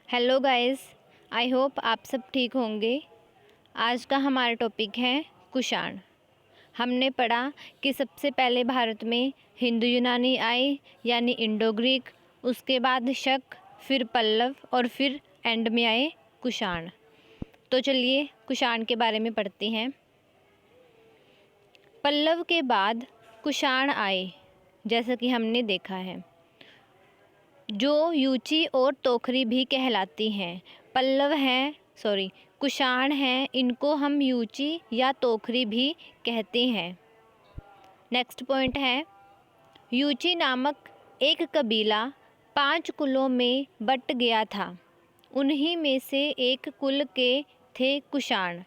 Hello guys, I hope आप सब ठीक होंगे। आज का हमारा टॉपिक है कुषाण। हमने पढ़ा कि सबसे पहले भारत में हिंदू यूनानी आए यानी इंडो ग्रीक, उसके बाद शक, फिर पल्लव और फिर एंड में आए कुषाण। तो चलिए कुषाण के बारे में पढ़ते हैं। पल्लव के बाद कुषाण आए, जैसा कि हमने देखा है, जो यूची और तोखरी भी कहलाती हैं। पल्लव हैं कुषाण हैं, इनको हम यूची या तोखरी भी कहते हैं। नेक्स्ट पॉइंट है, यूची नामक एक कबीला 5 कुलों में बट गया था। उन्हीं में से एक कुल के थे कुषाण।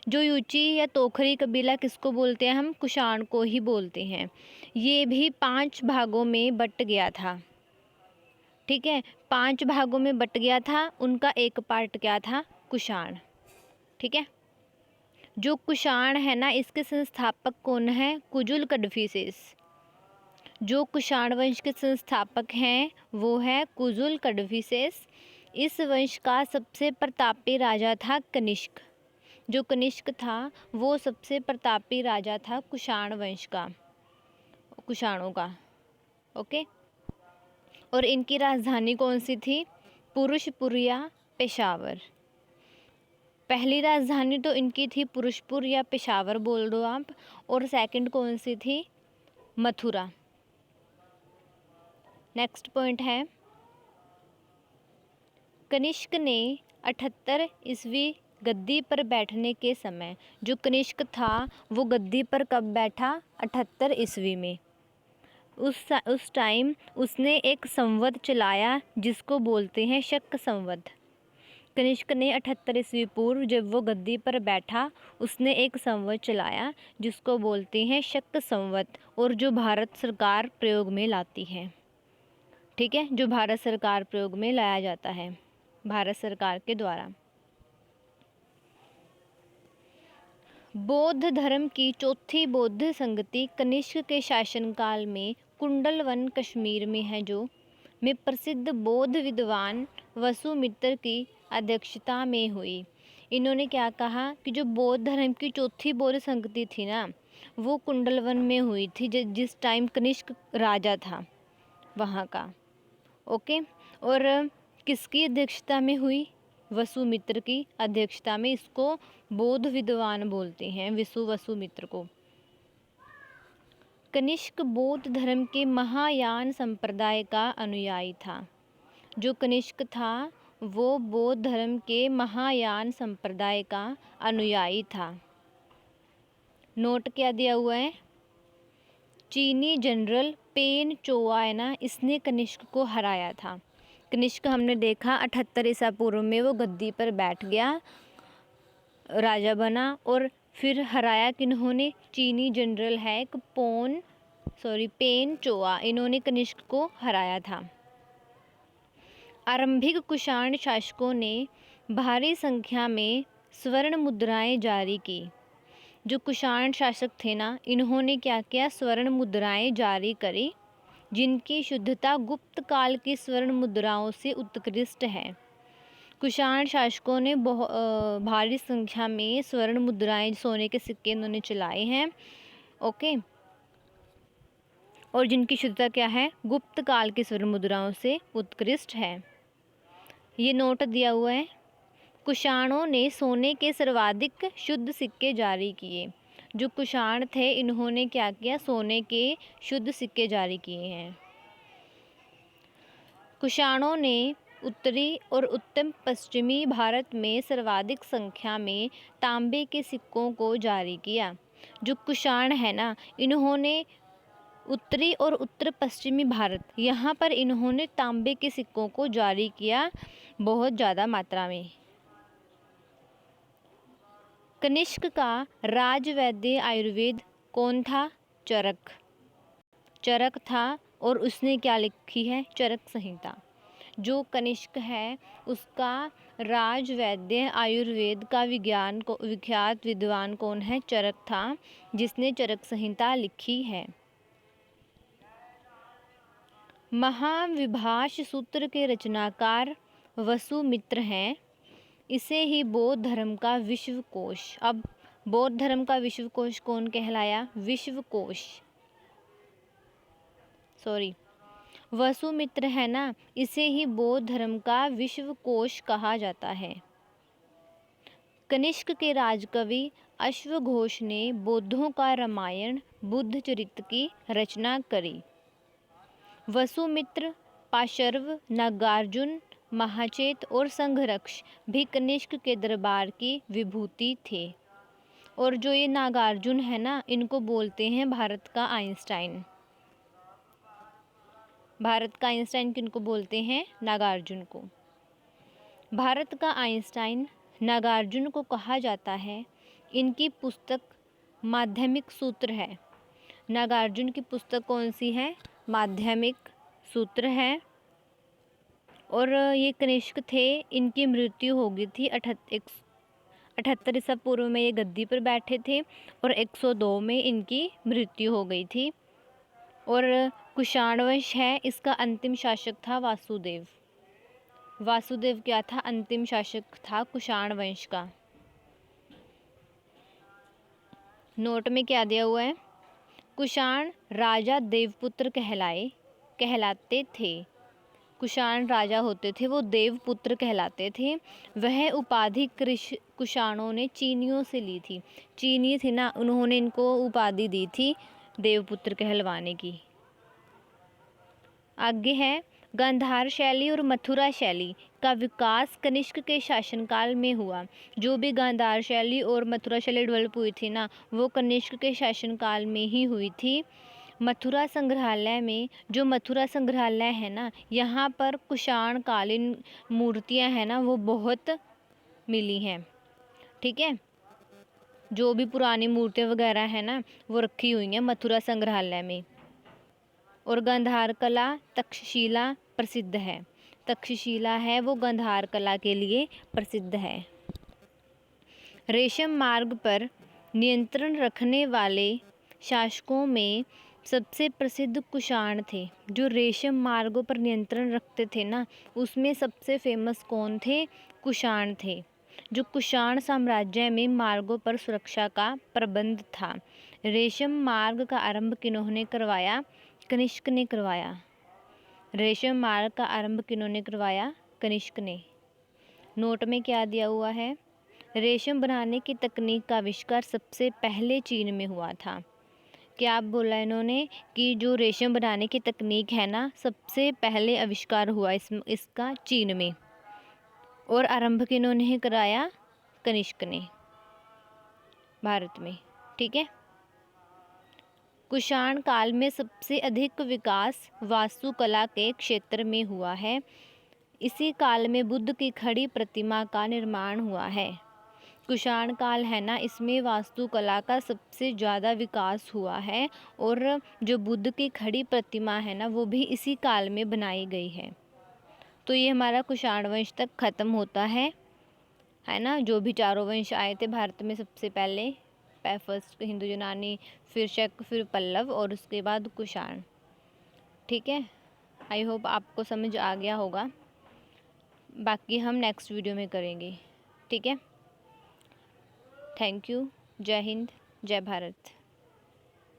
जो यूची या तोखरी कबीला किसको बोलते हैं? हम कुषाण को ही बोलते हैं। ये भी 5 भागों में बट गया था। ठीक है, 5 भागों में बट गया था। उनका एक पार्ट क्या था? कुषाण। ठीक है, जो कुषाण है ना, इसके संस्थापक कौन है? कुजुल कडफिसेस। जो कुषाण वंश के संस्थापक हैं वो है कुजुल कडफिसेस। इस वंश का सबसे प्रतापी राजा था कनिष्क। जो कनिष्क था वो सबसे प्रतापी राजा था कुषाण वंश का, कुषाणों का। ओके, और इनकी राजधानी कौन सी थी? पुरुषपुर या पेशावर। पहली राजधानी तो इनकी थी पुरुषपुर या पेशावर बोल दो आप, और सेकंड कौन सी थी? मथुरा। नेक्स्ट पॉइंट है, कनिष्क ने 78 ईस्वी गद्दी पर बैठने के समय, जो कनिष्क था वो गद्दी पर कब बैठा? 78 ईस्वी में। उस टाइम उसने एक संवत चलाया जिसको बोलते हैं शक संवत। कनिष्क ने 78 ईस्वी पूर्व जब वो गद्दी पर बैठा, उसने एक संवत चलाया जिसको बोलते हैं शक संवत, और जो भारत सरकार प्रयोग में लाती है। ठीक है, जो भारत सरकार प्रयोग में लाया जाता है, भारत सरकार के द्वारा। बौद्ध धर्म की चौथी बौद्ध संगति कनिष्क के शासनकाल में कुंडलवन कश्मीर में है, जो में प्रसिद्ध बौद्ध विद्वान वसुमित्र की अध्यक्षता में हुई। इन्होंने क्या कहा कि जो बौद्ध धर्म की चौथी बौद्ध संगति थी ना, वो कुंडलवन में हुई थी, जिस टाइम कनिष्क राजा था वहाँ का। ओके, और किसकी अध्यक्षता में हुई? वसुमित्र की अध्यक्षता में। इसको बौद्ध विद्वान बोलते हैं, वसुमित्र को। कनिष्क बौद्ध धर्म के महायान संप्रदाय का अनुयायी था। जो कनिष्क था वो बौद्ध धर्म के महायान संप्रदाय का अनुयायी था। नोट क्या दिया हुआ है? चीनी जनरल पेन चोआ है ना, इसने कनिष्क को हराया था। कनिष्क हमने देखा 78 ईसा पूर्व में वो गद्दी पर बैठ गया, राजा बना, और फिर हराया किन्होंने? चीनी जनरल है एक पेन चोआ, इन्होंने कनिष्क को हराया था। आरंभिक कुषाण शासकों ने भारी संख्या में स्वर्ण मुद्राएं जारी की। जो कुषाण शासक थे ना, इन्होंने क्या किया? स्वर्ण मुद्राएं जारी करी, जिनकी शुद्धता गुप्त काल की स्वर्ण मुद्राओं से उत्कृष्ट है। कुषाण शासकों ने भारी संख्या में स्वर्ण मुद्राएं, सोने के सिक्के इन्होंने चलाए हैं। ओके, और जिनकी शुद्धता क्या है? गुप्त काल की स्वर्ण मुद्राओं से उत्कृष्ट है। ये नोट दिया हुआ है। कुषाणों ने सोने के सर्वाधिक शुद्ध सिक्के जारी किए। जो कुषाण थे इन्होंने क्या किया? सोने के शुद्ध सिक्के जारी किए हैं। कुषाणों ने उत्तरी और उत्तर पश्चिमी भारत में सर्वाधिक संख्या में तांबे के सिक्कों को जारी किया। जो कुषाण है ना, इन्होंने उत्तरी और उत्तर पश्चिमी भारत, यहाँ पर इन्होंने तांबे के सिक्कों को जारी किया बहुत ज़्यादा मात्रा में। कनिष्क का राजवैद्य आयुर्वेद कौन था? चरक था, और उसने क्या लिखी है? चरक संहिता। जो कनिष्क है उसका राजवैद्य आयुर्वेद का विख्यात विद्वान कौन है? चरक था, जिसने चरक संहिता लिखी है। महाविभाष सूत्र के रचनाकार वसुमित्र हैं, इसे ही बौद्ध धर्म का विश्वकोश। अब बौद्ध धर्म का विश्वकोश कौन कहलाया? विश्वकोश, सॉरी, वसुमित्र है ना, इसे ही बौद्ध धर्म का विश्वकोश कहा जाता है। कनिष्क के राजकवि अश्वघोष ने बौद्धों का रामायण बुद्ध चरित्र की रचना करी। वसुमित्र, पाशर्व, नागार्जुन, महाचेत और संघर्ष भी कनिष्क के दरबार की विभूति थे। और जो ये नागार्जुन है ना, इनको बोलते हैं भारत का आइंस्टाइन। भारत का आइंस्टाइन किनको बोलते हैं? नागार्जुन को। भारत का आइंस्टाइन नागार्जुन को कहा जाता है। इनकी पुस्तक माध्यमिक सूत्र है। नागार्जुन की पुस्तक कौन सी है? माध्यमिक सूत्र है। और ये कनिष्क थे, इनकी मृत्यु हो गई थी 78 ईसा पूर्व में ये गद्दी पर बैठे थे और 102 में इनकी मृत्यु हो गई थी। और कुषाण वंश है, इसका अंतिम शासक था वासुदेव। वासुदेव क्या था? अंतिम शासक था कुषाण वंश का। नोट में क्या दिया हुआ है? कुषाण राजा देवपुत्र कहलाते थे। कुषाण राजा होते थे, वो देवपुत्र कहलाते थे। वह उपाधि कुषाणों ने चीनियों से ली थी। चीनी थे ना, उन्होंने इनको उपाधि दी थी देवपुत्र कहलवाने की। आगे है, गांधार शैली और मथुरा शैली का विकास कनिष्क के शासनकाल में हुआ। जो भी गांधार शैली और मथुरा शैली डेवलप हुई थी ना, वो कनिष्क के शासनकाल में ही हुई थी। मथुरा संग्रहालय में, जो मथुरा संग्रहालय है ना, यहाँ पर कुषाण कालीन मूर्तियाँ हैं ना, वो बहुत मिली हैं। ठीक है, जो भी पुरानी मूर्तियाँ वगैरह हैं ना, वो रखी हुई हैं मथुरा संग्रहालय में। और गांधार कला तक्षशिला प्रसिद्ध है। तक्षशिला है वो गांधार कला के लिए प्रसिद्ध है। रेशम मार्ग पर नियंत्रण रखने वाले शासकों में सबसे प्रसिद्ध कुषाण थे। जो रेशम मार्गों पर नियंत्रण रखते थे ना, उसमें सबसे फेमस कौन थे? कुषाण थे। जो कुषाण साम्राज्य में मार्गों पर सुरक्षा का प्रबंध था। रेशम मार्ग का आरंभ किन्होंने करवाया? कनिष्क ने करवाया। रेशम मार्ग का आरंभ किन्होंने करवाया? कनिष्क ने। नोट में क्या दिया हुआ है? रेशम बनाने की तकनीक का आविष्कार सबसे पहले चीन में हुआ था। क्या बोला इन्होंने? कि जो रेशम बनाने की तकनीक है ना, सबसे पहले आविष्कार हुआ इसका चीन में। और आरंभ किन्होंने कराया? कनिष्क ने, भारत में। ठीक है। कुषाण काल में सबसे अधिक विकास वास्तुकला के क्षेत्र में हुआ है। इसी काल में बुद्ध की खड़ी प्रतिमा का निर्माण हुआ है। कुषाण काल है ना, इसमें वास्तुकला का सबसे ज़्यादा विकास हुआ है। और जो बुद्ध की खड़ी प्रतिमा है ना, वो भी इसी काल में बनाई गई है। तो ये हमारा कुषाण वंश तक ख़त्म होता है ना। जो भी चारों वंश आए थे भारत में सबसे पहले, फर्स्ट हिंदू यूनानी, फिर शक, फिर पल्लव और उसके बाद कुषाण। ठीक है, आई होप आपको समझ आ गया होगा। बाकी हम नेक्स्ट वीडियो में करेंगे। ठीक है, थैंक यू। जय हिंद, जय भारत।